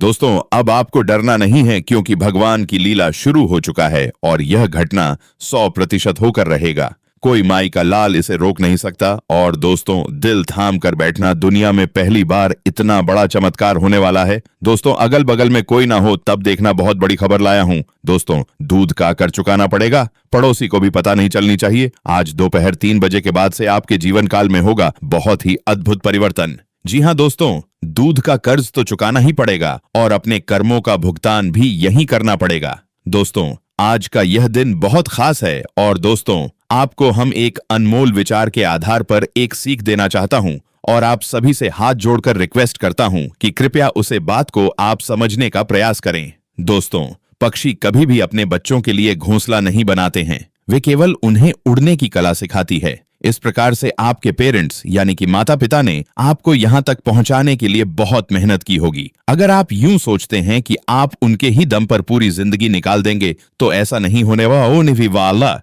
दोस्तों, अब आपको डरना नहीं है क्योंकि भगवान की लीला शुरू हो चुका है और यह घटना 100% होकर रहेगा। कोई माई का लाल इसे रोक नहीं सकता। और दोस्तों, दिल थाम कर बैठना, दुनिया में पहली बार इतना बड़ा चमत्कार होने वाला है। दोस्तों, अगल बगल में कोई ना हो तब देखना, बहुत बड़ी खबर लाया हूं। दोस्तों, दूध का कर चुकाना पड़ेगा, पड़ोसी को भी पता नहीं चलनी चाहिए। आज दोपहर 3 बजे के बाद से आपके जीवन काल में होगा बहुत ही अद्भुत परिवर्तन। जी हाँ दोस्तों, दूध का कर्ज तो चुकाना ही पड़ेगा और अपने कर्मों का भुगतान भी यही करना पड़ेगा। दोस्तों, आज का यह दिन बहुत खास है और दोस्तों, आपको हम एक अनमोल विचार के आधार पर एक सीख देना चाहता हूं और आप सभी से हाथ जोड़कर रिक्वेस्ट करता हूं कि कृपया उसे बात को आप समझने का प्रयास करें। दोस्तों, पक्षी कभी भी अपने बच्चों के लिए घोंसला नहीं बनाते हैं, वे केवल उन्हें उड़ने की कला सिखाती है। इस प्रकार से आपके पेरेंट्स यानी कि माता पिता ने आपको यहाँ तक पहुँचाने के लिए बहुत मेहनत की होगी। अगर आप यूं सोचते हैं कि आप उनके ही दम पर पूरी जिंदगी निकाल देंगे तो ऐसा नहीं होने वाला।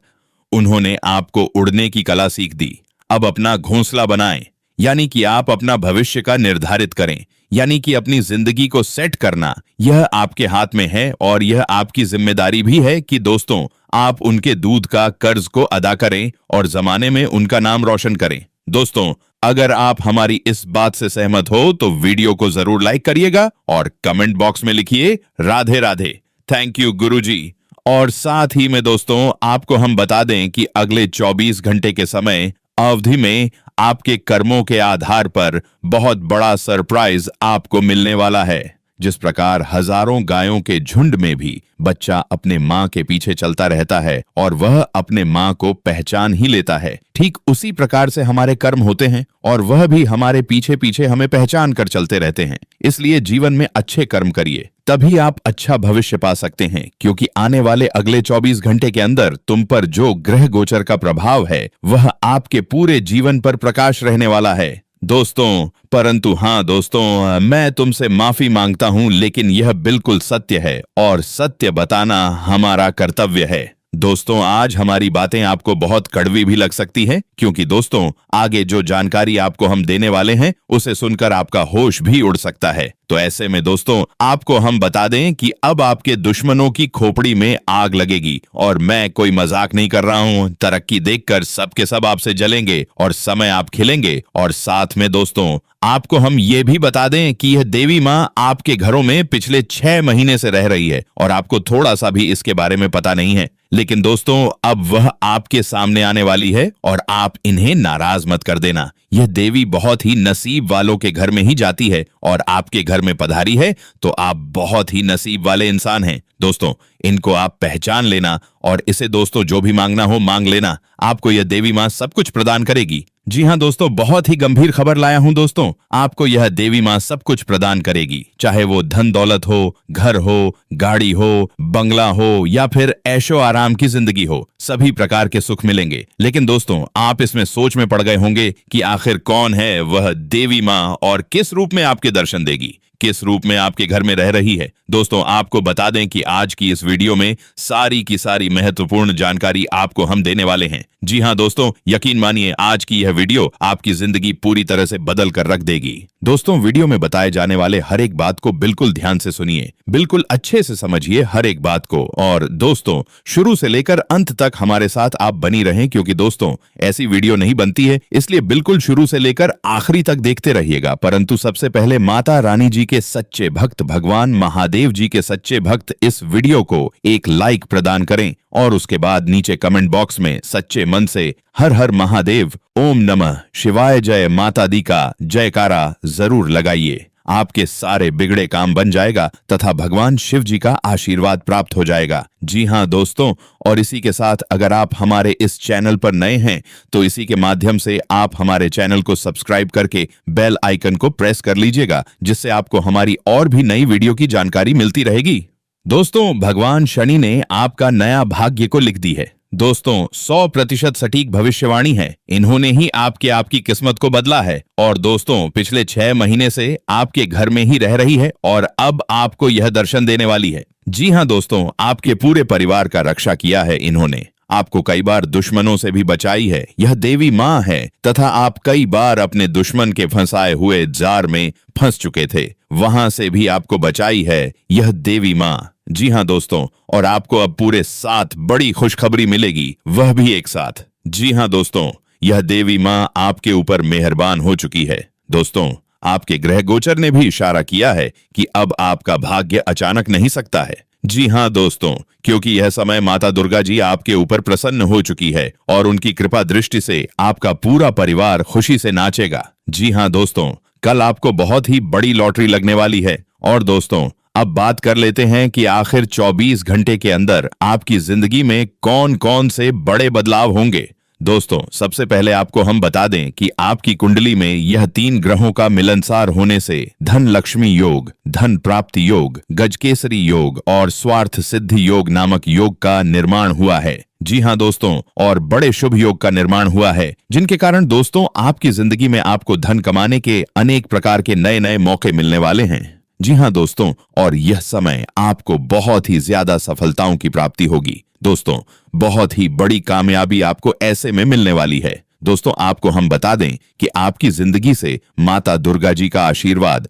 उन्होंने आपको उड़ने की कला सीख दी। अब अपना घोंसला बनाएं, यानी कि आप अपना भविष्य का निर्धारित करें, यानी कि अपनी जिंदगी को सेट करना यह आपके हाथ में है और यह आपकी जिम्मेदारी भी है कि दोस्तों, आप उनके दूध का कर्ज को अदा करें और जमाने में उनका नाम रोशन करें। दोस्तों, अगर आप हमारी इस बात से सहमत हो तो वीडियो को जरूर लाइक करिएगा और कमेंट बॉक्स में लिखिए राधे राधे, थैंक यू गुरुजी। और साथ ही में दोस्तों, आपको हम बता दें कि अगले 24 घंटे के समय अवधि में आपके कर्मों के आधार पर बहुत बड़ा सरप्राइज आपको मिलने वाला है। जिस प्रकार हजारों गायों के झुंड में भी बच्चा अपने माँ के पीछे चलता रहता है और वह अपने माँ को पहचान ही लेता है, ठीक उसी प्रकार से हमारे कर्म होते हैं और वह भी हमारे पीछे पीछे हमें पहचान कर चलते रहते हैं। इसलिए जीवन में अच्छे कर्म करिए, तभी आप अच्छा भविष्य पा सकते हैं, क्योंकि आने वाले अगले 24 घंटे के अंदर तुम पर जो ग्रह गोचर का प्रभाव है वह आपके पूरे जीवन पर प्रकाश रहने वाला है। दोस्तों, परंतु हाँ दोस्तों, मैं तुमसे माफी मांगता हूं, लेकिन यह बिल्कुल सत्य है और सत्य बताना हमारा कर्तव्य है। दोस्तों, आज हमारी बातें आपको बहुत कड़वी भी लग सकती हैं, क्योंकि दोस्तों, आगे जो जानकारी आपको हम देने वाले हैं उसे सुनकर आपका होश भी उड़ सकता है। तो ऐसे में दोस्तों, आपको हम बता दें कि अब आपके दुश्मनों की खोपड़ी में आग लगेगी और मैं कोई मजाक नहीं कर रहा हूं। तरक्की देखकर सबके सब आपसे जलेंगे और समय आप खिलेंगे। और साथ में दोस्तों, आपको हम ये भी बता दें कि यह देवी माँ आपके घरों में पिछले 6 महीने से रह रही है और आपको थोड़ा सा भी इसके बारे में पता नहीं है। लेकिन दोस्तों, अब वह आपके सामने आने वाली है और आप इन्हें नाराज मत कर देना। यह देवी बहुत ही नसीब वालों के घर में ही जाती है और आपके घर में पधारी है तो आप बहुत ही नसीब वाले इंसान हैं। दोस्तों, इनको आप पहचान लेना और इसे दोस्तों जो भी मांगना हो मांग लेना, आपको यह देवी माँ सब कुछ प्रदान करेगी। जी हाँ दोस्तों, बहुत ही गंभीर खबर लाया हूं दोस्तों, आपको यह देवी माँ सब कुछ प्रदान करेगी, चाहे वो धन दौलत हो, घर हो, गाड़ी हो, बंगला हो या फिर ऐशो आराम की जिंदगी हो, सभी प्रकार के सुख मिलेंगे। लेकिन दोस्तों, आप इसमें सोच में पड़ गए होंगे कि आखिर कौन है वह देवी माँ और किस रूप में आपके दर्शन देगी, किस रूप में आपके घर में रह रही है। दोस्तों, आपको बता दें कि आज की इस वीडियो में सारी की सारी महत्वपूर्ण जानकारी आपको हम देने वाले हैं। जी हाँ दोस्तों, यकीन मानिए आज की यह वीडियो आपकी जिंदगी पूरी तरह से बदल कर रख देगी। दोस्तों, वीडियो में बताए जाने वाले हर एक बात को बिल्कुल ध्यान से सुनिए, बिल्कुल अच्छे से समझिए हर एक बात को। और दोस्तों, शुरू से लेकर अंत तक हमारे साथ आप बनी रहें, क्योंकि दोस्तों ऐसी वीडियो नहीं बनती है, इसलिए बिल्कुल शुरू से लेकर आखिरी तक देखते रहिएगा। परंतु सबसे पहले माता रानी जी के सच्चे भक्त, भगवान महादेव जी के सच्चे भक्त इस वीडियो को एक लाइक प्रदान करें और उसके बाद नीचे कमेंट बॉक्स में सच्चे मन से हर हर महादेव, ओम नमः शिवाय, जय माता दी का जयकारा जरूर लगाइए। आपके सारे बिगड़े काम बन जाएगा तथा भगवान शिव जी का आशीर्वाद प्राप्त हो जाएगा। जी हाँ दोस्तों, और इसी के साथ अगर आप हमारे इस चैनल पर नए हैं तो इसी के माध्यम से आप हमारे चैनल को सब्सक्राइब करके बेल आइकन को प्रेस कर लीजिएगा, जिससे आपको हमारी और भी नई वीडियो की जानकारी मिलती रहेगी। दोस्तों, भगवान शनि ने आपका नया भाग्य को लिख दी है। दोस्तों, 100% सटीक भविष्यवाणी है, इन्होंने ही आपकी किस्मत को बदला है। और दोस्तों, पिछले 6 महीने से आपके घर में ही रह रही है और अब आपको यह दर्शन देने वाली है। जी हाँ दोस्तों, आपके पूरे परिवार का रक्षा किया है इन्होंने। आपको कई बार दुश्मनों से भी बचाई है, यह देवी माँ है। तथा आप कई बार अपने दुश्मन के फंसाए हुए जार में फंस चुके थे, वहां से भी आपको बचाई है यह देवी माँ। जी हाँ दोस्तों, और आपको अब पूरे 7 बड़ी खुशखबरी मिलेगी, वह भी एक साथ। जी हाँ दोस्तों, यह देवी माँ आपके ऊपर मेहरबान हो चुकी है। दोस्तों, आपके ग्रह गोचर ने भी इशारा किया है कि अब आपका भाग्य अचानक नहीं सकता है। जी हाँ दोस्तों, क्योंकि यह समय माता दुर्गा जी आपके ऊपर प्रसन्न हो चुकी है और उनकी कृपा दृष्टि से आपका पूरा परिवार खुशी से नाचेगा। जी हाँ दोस्तों, कल आपको बहुत ही बड़ी लॉटरी लगने वाली है। और दोस्तों, अब बात कर लेते हैं कि आखिर 24 घंटे के अंदर आपकी जिंदगी में कौन कौन से बड़े बदलाव होंगे। दोस्तों, सबसे पहले आपको हम बता दें कि आपकी कुंडली में यह 3 ग्रहों का मिलनसार होने से धन लक्ष्मी योग, धन प्राप्ति योग, गजकेसरी योग और स्वार्थ सिद्धि योग नामक योग का निर्माण हुआ है। जी हाँ दोस्तों, और बड़े शुभ योग का निर्माण हुआ है, जिनके कारण दोस्तों आपकी जिंदगी में आपको धन कमाने के अनेक प्रकार के नए नए मौके मिलने वाले हैं। जी हाँ दोस्तों, और यह समय आपको बहुत ही ज्यादा सफलताओं की प्राप्ति होगी। दोस्तों, बहुत ही बड़ी कामयाबी आपको ऐसे में मिलने वाली है। दोस्तों, आपको हम बता दें कि आपकी जिंदगी से माता दुर्गा जी का आशीर्वाद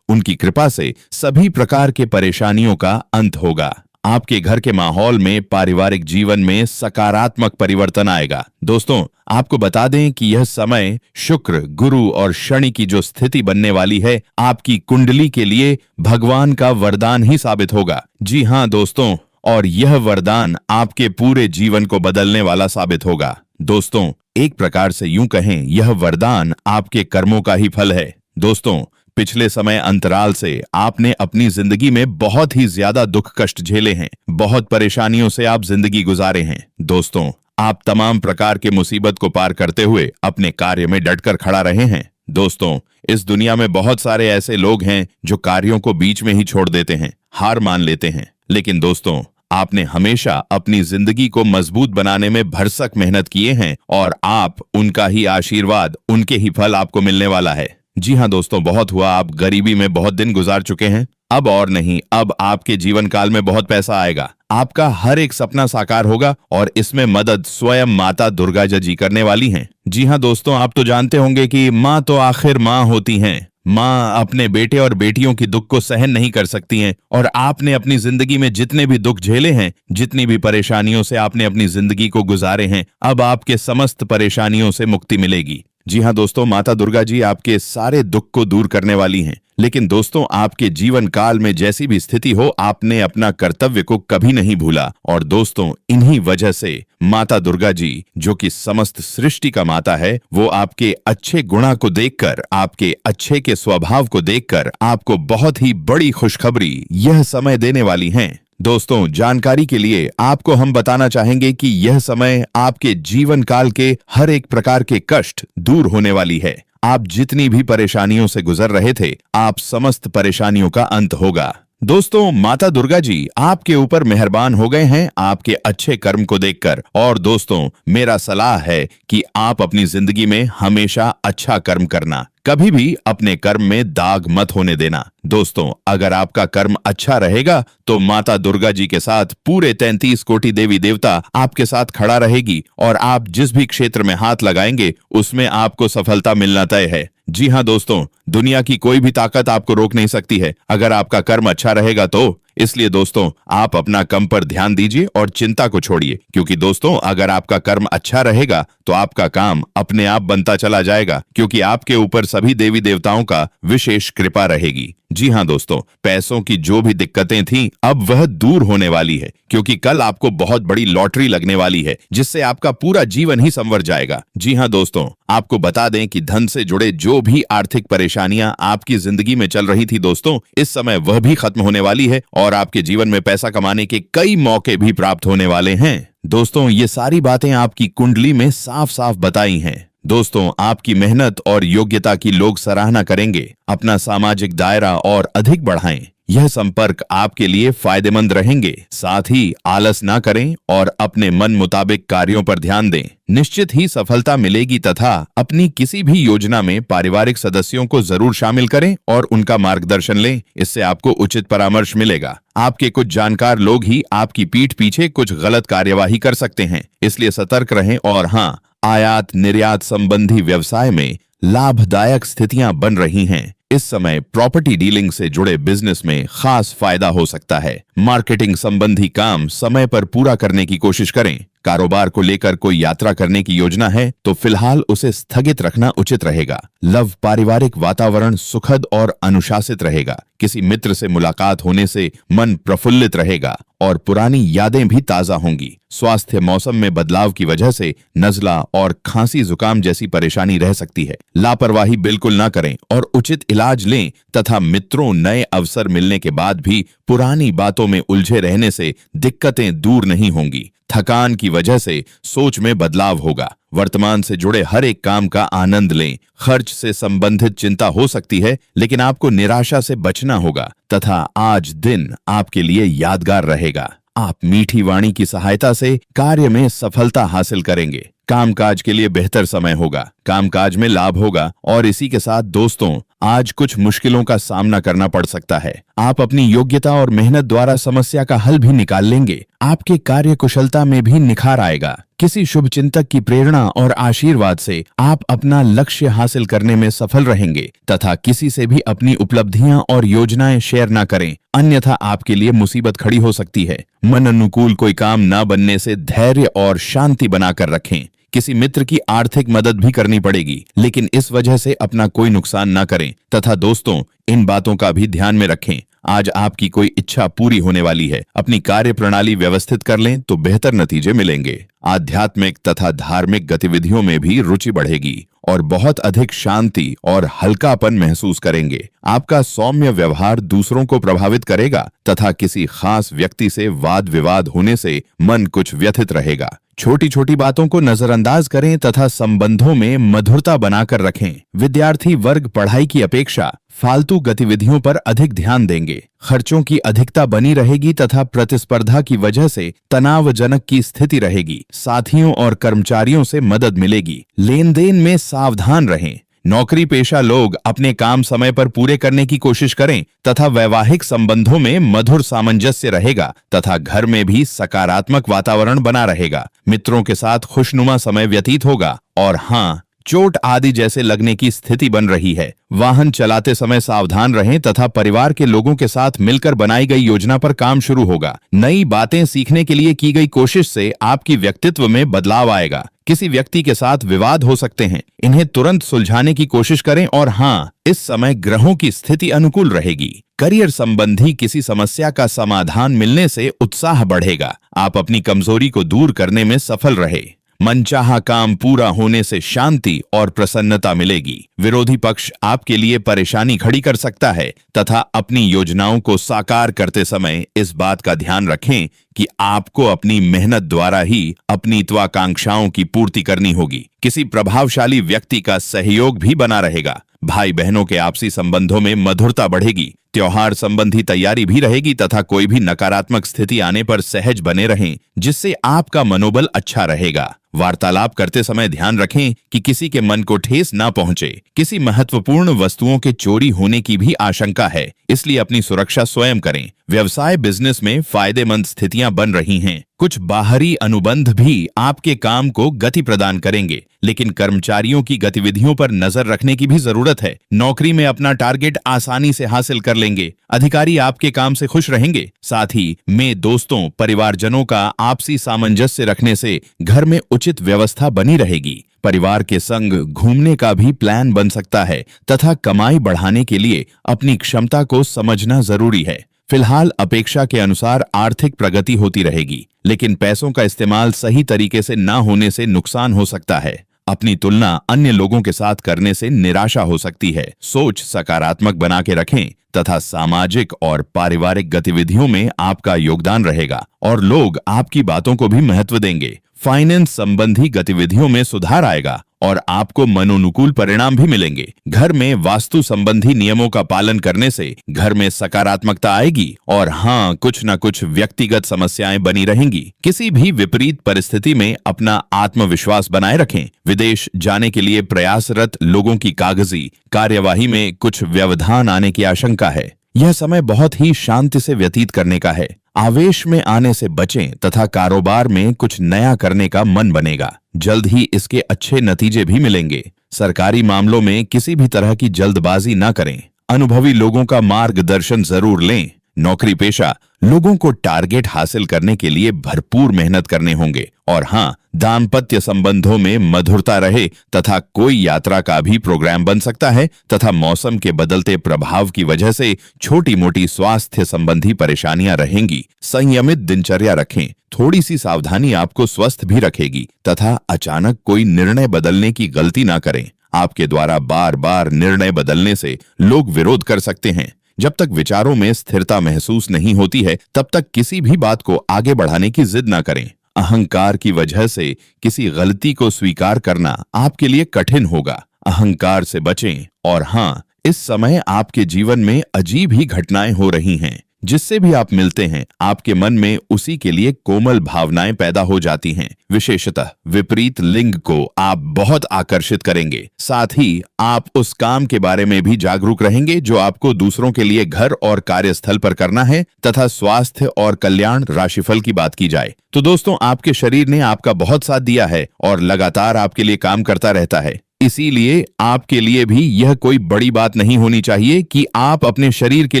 उनकी कृपा से सभी प्रकार के परेशानियों का अंत होगा। आपके घर के माहौल में, पारिवारिक जीवन में सकारात्मक परिवर्तन आएगा। दोस्तों, आपको बता दें कि यह समय शुक्र, गुरु और शनि की जो स्थिति बनने वाली है, आपकी कुंडली के लिए भगवान का वरदान ही साबित होगा। जी हाँ दोस्तों, और यह वरदान आपके पूरे जीवन को बदलने वाला साबित होगा। दोस्तों, एक प्रकार से यूं कहें, यह वरदान आपके कर्मों का ही फल है। दोस्तों, पिछले समय अंतराल से आपने अपनी जिंदगी में बहुत ही ज्यादा दुख कष्ट झेले हैं, बहुत परेशानियों से आप जिंदगी गुजारे हैं। दोस्तों, आप तमाम प्रकार के मुसीबत को पार करते हुए अपने कार्य में डटकर खड़ा रहे हैं। दोस्तों, इस दुनिया में बहुत सारे ऐसे लोग हैं जो कार्यों को बीच में ही छोड़ देते हैं, हार मान लेते हैं, लेकिन दोस्तों, आपने हमेशा अपनी जिंदगी को मजबूत बनाने में भरसक मेहनत किए हैं और आप उनका ही आशीर्वाद, उनके ही फल आपको मिलने वाला है। जी हाँ दोस्तों, बहुत हुआ, आप गरीबी में बहुत दिन गुजार चुके हैं। अब और नहीं, अब आपके जीवन काल में बहुत पैसा आएगा, आपका हर एक सपना साकार होगा और इसमें मदद स्वयं माता दुर्गा जी करने वाली हैं। जी हाँ दोस्तों, आप तो जानते होंगे कि माँ तो आखिर माँ होती हैं। माँ अपने बेटे और बेटियों की दुख को सहन नहीं कर सकती हैं, और आपने अपनी जिंदगी में जितने भी दुख झेले हैं, जितनी भी परेशानियों से आपने अपनी जिंदगी को गुजारे हैं, अब आपके समस्त परेशानियों से मुक्ति मिलेगी। जी हाँ दोस्तों, माता दुर्गा जी आपके सारे दुख को दूर करने वाली हैं। लेकिन दोस्तों, आपके जीवन काल में जैसी भी स्थिति हो, आपने अपना कर्तव्य को कभी नहीं भूला। और दोस्तों, इन्हीं वजह से माता दुर्गा जी, जो कि समस्त सृष्टि का माता है, वो आपके अच्छे गुणा को देखकर, आपके अच्छे के स्वभाव को देखकर आपको बहुत ही बड़ी खुशखबरी यह समय देने वाली हैं। दोस्तों, जानकारी के लिए आपको हम बताना चाहेंगे कि यह समय आपके जीवन काल के हर एक प्रकार के कष्ट दूर होने वाली है। आप जितनी भी परेशानियों से गुजर रहे थे, आप समस्त परेशानियों का अंत होगा। दोस्तों, माता दुर्गा जी आपके ऊपर मेहरबान हो गए हैं आपके अच्छे कर्म को देखकर। और दोस्तों, मेरा सलाह है कि आप अपनी जिंदगी में हमेशा अच्छा कर्म करना, कभी भी अपने कर्म में दाग मत होने देना। दोस्तों, अगर आपका कर्म अच्छा रहेगा तो माता दुर्गा जी के साथ पूरे 33 कोटि देवी देवता आपके साथ खड़ा रहेगी और आप जिस भी क्षेत्र में हाथ लगाएंगे उसमें आपको सफलता मिलना तय है। जी हाँ दोस्तों, दुनिया की कोई भी ताकत आपको रोक नहीं सकती है अगर आपका कर्म अच्छा रहेगा तो। इसलिए दोस्तों, आप अपना कर्म पर ध्यान दीजिए और चिंता को छोड़िए, क्योंकि दोस्तों, अगर आपका कर्म अच्छा रहेगा तो आपका काम अपने आप बनता चला जाएगा, क्योंकि आपके ऊपर सभी देवी देवताओं का विशेष कृपा रहेगी। जी हाँ दोस्तों, पैसों की जो भी दिक्कतें थीं, अब वह दूर होने वाली है, क्योंकि कल आपको बहुत बड़ी लॉटरी लगने वाली है, जिससे आपका पूरा जीवन ही संवर जाएगा। जी हाँ दोस्तों, आपको बता दें कि धन से जुड़े जो भी आर्थिक परेशानियां आपकी जिंदगी में चल रही थी दोस्तों, इस समय वह भी खत्म होने वाली है और आपके जीवन में पैसा कमाने के कई मौके भी प्राप्त होने वाले हैं। दोस्तों, ये सारी बातें आपकी कुंडली में साफ साफ बताई हैं। दोस्तों, आपकी मेहनत और योग्यता की लोग सराहना करेंगे। अपना सामाजिक दायरा और अधिक बढ़ाएं, यह संपर्क आपके लिए फायदेमंद रहेंगे। साथ ही आलस ना करें और अपने मन मुताबिक कार्यों पर ध्यान दें। निश्चित ही सफलता मिलेगी तथा अपनी किसी भी योजना में पारिवारिक सदस्यों को जरूर शामिल करें और उनका मार्गदर्शन लें। इससे आपको उचित परामर्श मिलेगा। आपके कुछ जानकार लोग ही आपकी पीठ पीछे कुछ गलत कार्यवाही कर सकते हैं, इसलिए सतर्क रहें। और हाँ, आयात निर्यात संबंधी व्यवसाय में लाभदायक स्थितियां बन रही हैं। इस समय प्रॉपर्टी डीलिंग से जुड़े बिजनेस में खास फायदा हो सकता है। मार्केटिंग संबंधी काम समय पर पूरा करने की कोशिश करें। कारोबार को लेकर कोई यात्रा करने की योजना है तो फिलहाल उसे स्थगित रखना उचित रहेगा। लव पारिवारिक वातावरण सुखद और अनुशासित रहेगा। किसी मित्र से मुलाकात होने से मन प्रफुल्लित रहेगा और पुरानी यादें भी ताजा होंगी। स्वास्थ्य मौसम में बदलाव की वजह से नज़ला और खांसी जुकाम जैसी परेशानी रह सकती है। लापरवाही बिल्कुल ना करें और उचित इलाज लें तथा मित्रों नए अवसर मिलने के बाद भी पुरानी बातों में उलझे रहने से दिक्कतें दूर नहीं होंगी। थकान की वजह से सोच में बदलाव होगा। वर्तमान से जुड़े हर एक काम का आनंद लें। खर्च से संबंधित चिंता हो सकती है, लेकिन आपको निराशा से बचना होगा तथा आज दिन आपके लिए यादगार रहेगा। आप मीठी वाणी की सहायता से कार्य में सफलता हासिल करेंगे। कामकाज के लिए बेहतर समय होगा। कामकाज में लाभ होगा और इसी के साथ दोस्तों, आज कुछ मुश्किलों का सामना करना पड़ सकता है। आप अपनी योग्यता और मेहनत द्वारा समस्या का हल भी निकाल लेंगे। आपके कार्य कुशलता में भी निखार आएगा। किसी शुभ चिंतक की प्रेरणा और आशीर्वाद से आप अपना लक्ष्य हासिल करने में सफल रहेंगे तथा किसी से भी अपनी उपलब्धियां और योजनाएं शेयर ना करें, अन्यथा आपके लिए मुसीबत खड़ी हो सकती है। मन अनुकूल कोई काम न बनने से धैर्य और शांति बनाकर रखें। किसी मित्र की आर्थिक मदद भी करनी पड़ेगी, लेकिन इस वजह से अपना कोई नुकसान ना करें तथा दोस्तों, इन बातों का भी ध्यान में रखें। आज आपकी कोई इच्छा पूरी होने वाली है। अपनी कार्य प्रणाली व्यवस्थित कर लें तो बेहतर नतीजे मिलेंगे। आध्यात्मिक तथा धार्मिक गतिविधियों में भी रुचि बढ़ेगी और बहुत अधिक शांति और हल्कापन महसूस करेंगे। आपका सौम्य व्यवहार दूसरों को प्रभावित करेगा तथा किसी खास व्यक्ति से वाद विवाद होने से मन कुछ व्यथित रहेगा। छोटी छोटी बातों को नजरअंदाज करें तथा संबंधों में मधुरता बनाकर रखें। विद्यार्थी वर्ग पढ़ाई की अपेक्षा फालतू गतिविधियों पर अधिक ध्यान देंगे। खर्चों की अधिकता बनी रहेगी तथा प्रतिस्पर्धा की वजह से तनावजनक की स्थिति रहेगी। साथियों और कर्मचारियों से मदद मिलेगी। लेन देन में सावधान रहें। नौकरी पेशा लोग अपने काम समय पर पूरे करने की कोशिश करें तथा वैवाहिक संबंधों में मधुर सामंजस्य रहेगा तथा घर में भी सकारात्मक वातावरण बना रहेगा। मित्रों के साथ खुशनुमा समय व्यतीत होगा और हाँ, चोट आदि जैसे लगने की स्थिति बन रही है। वाहन चलाते समय सावधान रहें तथा परिवार के लोगों के साथ मिलकर बनाई गई योजना पर काम शुरू होगा। नई बातें सीखने के लिए की गई कोशिश से आपकी व्यक्तित्व में बदलाव आएगा। किसी व्यक्ति के साथ विवाद हो सकते हैं, इन्हें तुरंत सुलझाने की कोशिश करें और हाँ, इस समय ग्रहों की स्थिति अनुकूल रहेगी। करियर संबंधी किसी समस्या का समाधान मिलने से उत्साह बढ़ेगा। आप अपनी कमजोरी को दूर करने में सफल रहे। मनचाहा काम पूरा होने से शांति और प्रसन्नता मिलेगी। विरोधी पक्ष आपके लिए परेशानी खड़ी कर सकता है तथा अपनी योजनाओं को साकार करते समय इस बात का ध्यान रखें कि आपको अपनी मेहनत द्वारा ही अपनी त्वाकांक्षाओं की पूर्ति करनी होगी। किसी प्रभावशाली व्यक्ति का सहयोग भी बना रहेगा। भाई बहनों के आपसी संबंधों में मधुरता बढ़ेगी। त्योहार संबंधी तैयारी भी रहेगी तथा कोई भी नकारात्मक स्थिति आने पर सहज बने रहें, जिससे आपका मनोबल अच्छा रहेगा। वार्तालाप करते समय ध्यान रखें कि किसी के मन को ठेस ना पहुंचे। किसी महत्वपूर्ण वस्तुओं के चोरी होने की भी आशंका है, इसलिए अपनी सुरक्षा स्वयं करें। व्यवसाय बिजनेस में फायदेमंद स्थितियां बन रही हैं। कुछ बाहरी अनुबंध भी आपके काम को गति प्रदान करेंगे, लेकिन कर्मचारियों की गतिविधियों पर नजर रखने की भी जरूरत है। नौकरी में अपना टारगेट आसानी से हासिल कर लेंगे। अधिकारी आपके काम से खुश रहेंगे। साथ ही में दोस्तों, परिवारजनों का आपसी सामंजस्य रखने से घर में उचित व्यवस्था बनी रहेगी। परिवार के संग घूमने का भी प्लान बन सकता है तथा कमाई बढ़ाने के लिए अपनी क्षमता को समझना जरूरी है। फिलहाल अपेक्षा के अनुसार आर्थिक प्रगति होती रहेगी, लेकिन पैसों का इस्तेमाल सही तरीके से ना होने से नुकसान हो सकता है। अपनी तुलना अन्य लोगों के साथ करने से निराशा हो सकती है। सोच सकारात्मक बना के रखें तथा सामाजिक और पारिवारिक गतिविधियों में आपका योगदान रहेगा और लोग आपकी बातों को भी महत्व देंगे। फाइनेंस संबंधी गतिविधियों में सुधार आएगा और आपको मनोनुकूल परिणाम भी मिलेंगे। घर में वास्तु संबंधी नियमों का पालन करने से घर में सकारात्मकता आएगी और हाँ, कुछ न कुछ व्यक्तिगत समस्याएं बनी रहेंगी। किसी भी विपरीत परिस्थिति में अपना आत्मविश्वास बनाए रखें। विदेश जाने के लिए प्रयासरत लोगों की कागजी कार्यवाही में कुछ व्यवधान आने की आशंका है। यह समय बहुत ही शांति से व्यतीत करने का है। आवेश में आने से बचें तथा कारोबार में कुछ नया करने का मन बनेगा। जल्द ही इसके अच्छे नतीजे भी मिलेंगे। सरकारी मामलों में किसी भी तरह की जल्दबाजी न करें। अनुभवी लोगों का मार्गदर्शन जरूर लें। नौकरी पेशा लोगों को टारगेट हासिल करने के लिए भरपूर मेहनत करने होंगे। और हाँ, दाम्पत्य संबंधों में मधुरता रहे तथा कोई यात्रा का भी प्रोग्राम बन सकता है तथा मौसम के बदलते प्रभाव की वजह से छोटी मोटी स्वास्थ्य संबंधी परेशानियां रहेंगी। संयमित दिनचर्या रखें। थोड़ी सी सावधानी आपको स्वस्थ भी रखेगी तथा अचानक कोई निर्णय बदलने की गलती ना करें। आपके द्वारा बार बार निर्णय बदलने से लोग विरोध कर सकते हैं। जब तक विचारों में स्थिरता महसूस नहीं होती है, तब तक किसी भी बात को आगे बढ़ाने की जिद न करें। अहंकार की वजह से किसी गलती को स्वीकार करना आपके लिए कठिन होगा। अहंकार से बचें। और हाँ, इस समय आपके जीवन में अजीब ही घटनाएं हो रही हैं। जिससे भी आप मिलते हैं, आपके मन में उसी के लिए कोमल भावनाएं पैदा हो जाती हैं। विशेषतः विपरीत लिंग को आप बहुत आकर्षित करेंगे। साथ ही आप उस काम के बारे में भी जागरूक रहेंगे जो आपको दूसरों के लिए घर और कार्यस्थल पर करना है। तथा स्वास्थ्य और कल्याण राशिफल की बात की जाए तो दोस्तों, आपके शरीर ने आपका बहुत साथ दिया है और लगातार आपके लिए काम करता रहता है। इसीलिए आपके लिए भी यह कोई बड़ी बात नहीं होनी चाहिए कि आप अपने शरीर के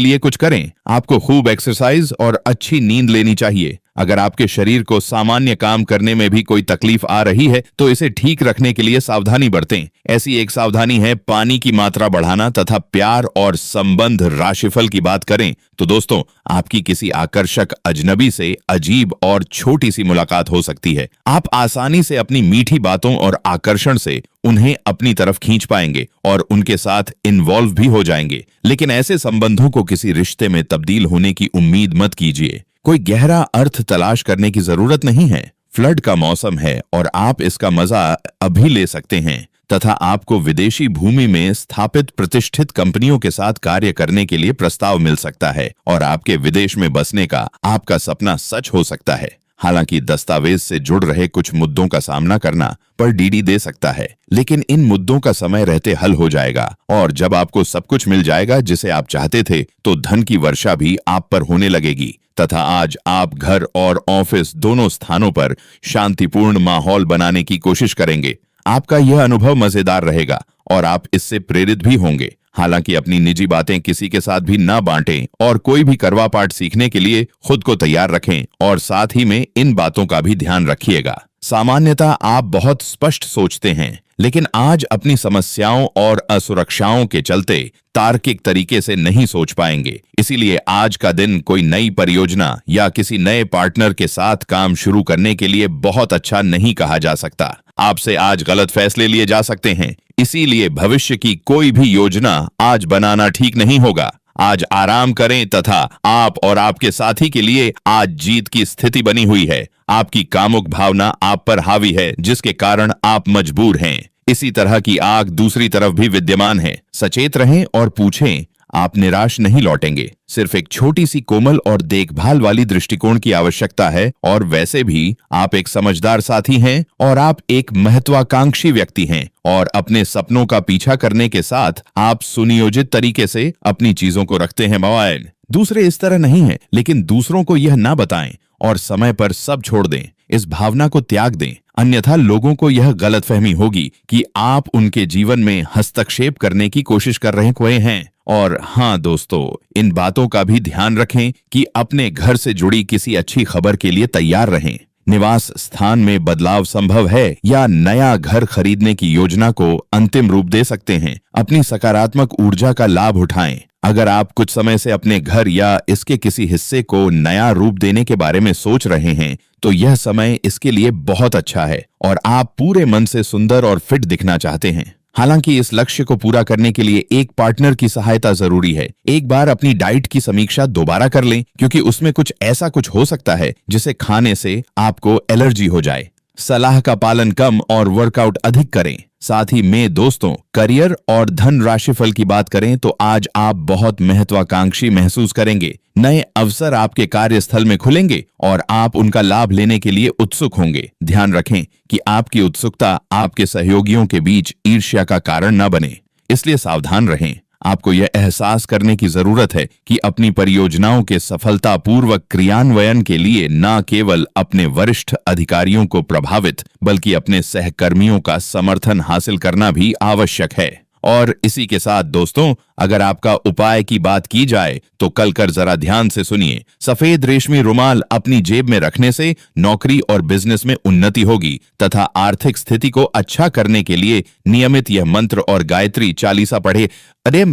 लिए कुछ करें। आपको खूब एक्सरसाइज और अच्छी नींद लेनी चाहिए। अगर आपके शरीर को सामान्य काम करने में भी कोई तकलीफ आ रही है तो इसे ठीक रखने के लिए सावधानी बरतें। ऐसी एक सावधानी है पानी की मात्रा बढ़ाना तथा प्यार और संबंध राशिफल की बात करें तो दोस्तों, आपकी किसी आकर्षक अजनबी से अजीब और छोटी सी मुलाकात हो सकती है। आप आसानी से अपनी मीठी बातों और आकर्षण से उन्हें अपनी तरफ खींच पाएंगे और उनके साथ इन्वॉल्व भी हो जाएंगे। लेकिन ऐसे संबंधों को किसी रिश्ते में तब्दील होने की उम्मीद मत कीजिए। कोई गहरा अर्थ तलाश करने की जरूरत नहीं है। फ्लड का मौसम है और आप इसका मजा अभी ले सकते हैं तथा आपको विदेशी भूमि में स्थापित प्रतिष्ठित कंपनियों के साथ कार्य करने के लिए प्रस्ताव मिल सकता है और आपके विदेश में बसने का आपका सपना सच हो सकता है। हालांकि दस्तावेज से जुड़ रहे कुछ मुद्दों का सामना करना पर डीडी दे सकता है, लेकिन इन मुद्दों का समय रहते हल हो जाएगा और जब आपको सब कुछ मिल जाएगा जिसे आप चाहते थे तो धन की वर्षा भी आप पर होने लगेगी तथा आज आप घर और ऑफिस दोनों स्थानों पर शांतिपूर्ण माहौल बनाने की कोशिश करेंगे। आपका यह अनुभव मजेदार रहेगा और आप इससे प्रेरित भी होंगे। हालांकि अपनी निजी बातें किसी के साथ भी ना बांटें और कोई भी करवा पाठ सीखने के लिए खुद को तैयार रखें और साथ ही में इन बातों का भी ध्यान रखिएगा। सामान्यतः आप बहुत स्पष्ट सोचते हैं, लेकिन आज अपनी समस्याओं और असुरक्षाओं के चलते तार्किक तरीके से नहीं सोच पाएंगे। इसीलिए आज का दिन कोई नई परियोजना या किसी नए पार्टनर के साथ काम शुरू करने के लिए बहुत अच्छा नहीं कहा जा सकता। आपसे आज गलत फैसले लिए जा सकते हैं, इसीलिए भविष्य की कोई भी योजना आज बनाना ठीक नहीं होगा। आज आराम करें तथा आप और आपके साथी के लिए आज जीत की स्थिति बनी हुई है। आपकी कामुक भावना आप पर हावी है जिसके कारण आप मजबूर हैं। इसी तरह की आग दूसरी तरफ भी विद्यमान है। सचेत रहें और पूछें, आप निराश नहीं लौटेंगे। सिर्फ एक छोटी सी कोमल और देखभाल वाली दृष्टिकोण की आवश्यकता है और वैसे भी आप एक समझदार साथी हैं और आप एक महत्वाकांक्षी व्यक्ति हैं और अपने सपनों का पीछा करने के साथ आप सुनियोजित तरीके से अपनी चीजों को रखते हैं। मोबाइल दूसरे इस तरह नहीं है, लेकिन दूसरों को यह ना बताएं और समय पर सब छोड़ दें। इस भावना को त्याग दें, अन्यथा लोगों को यह गलतफहमी होगी कि आप उनके जीवन में हस्तक्षेप करने की कोशिश कर रहे हैं। और हाँ दोस्तों, इन बातों का भी ध्यान रखें कि अपने घर से जुड़ी किसी अच्छी खबर के लिए तैयार रहें। निवास स्थान में बदलाव संभव है या नया घर खरीदने की योजना को अंतिम रूप दे सकते हैं। अपनी सकारात्मक ऊर्जा का लाभ उठाएं। अगर आप कुछ समय से अपने घर या इसके किसी हिस्से को नया रूप देने के बारे में सोच रहे हैं तो यह समय इसके लिए बहुत अच्छा है और आप पूरे मन से सुंदर और फिट दिखना चाहते हैं। हालांकि इस लक्ष्य को पूरा करने के लिए एक पार्टनर की सहायता जरूरी है। एक बार अपनी डाइट की समीक्षा दोबारा कर लें, क्योंकि उसमें कुछ ऐसा कुछ हो सकता है जिसे खाने से आपको एलर्जी हो जाए। सलाह का पालन कम और वर्कआउट अधिक करें। साथ ही में दोस्तों, करियर और धन राशिफल की बात करें तो आज आप बहुत महत्वाकांक्षी महसूस करेंगे। नए अवसर आपके कार्यस्थल में खुलेंगे और आप उनका लाभ लेने के लिए उत्सुक होंगे। ध्यान रखें कि आपकी उत्सुकता आपके सहयोगियों के बीच ईर्ष्या का कारण न बने, इसलिए सावधान रहें। आपको यह एहसास करने की जरूरत है कि अपनी परियोजनाओं के सफलतापूर्वक क्रियान्वयन के लिए न केवल अपने वरिष्ठ अधिकारियों को प्रभावित बल्कि अपने सहकर्मियों का समर्थन हासिल करना भी आवश्यक है। और इसी के साथ दोस्तों, अगर आपका उपाय की बात की जाए तो कल कर जरा ध्यान से सुनिए। सफेद रेशमी रुमाल अपनी जेब में रखने से नौकरी और बिजनेस में उन्नति होगी तथा आर्थिक स्थिति को अच्छा करने के लिए नियमित यह मंत्र और गायत्री चालीसा पढ़े। अरे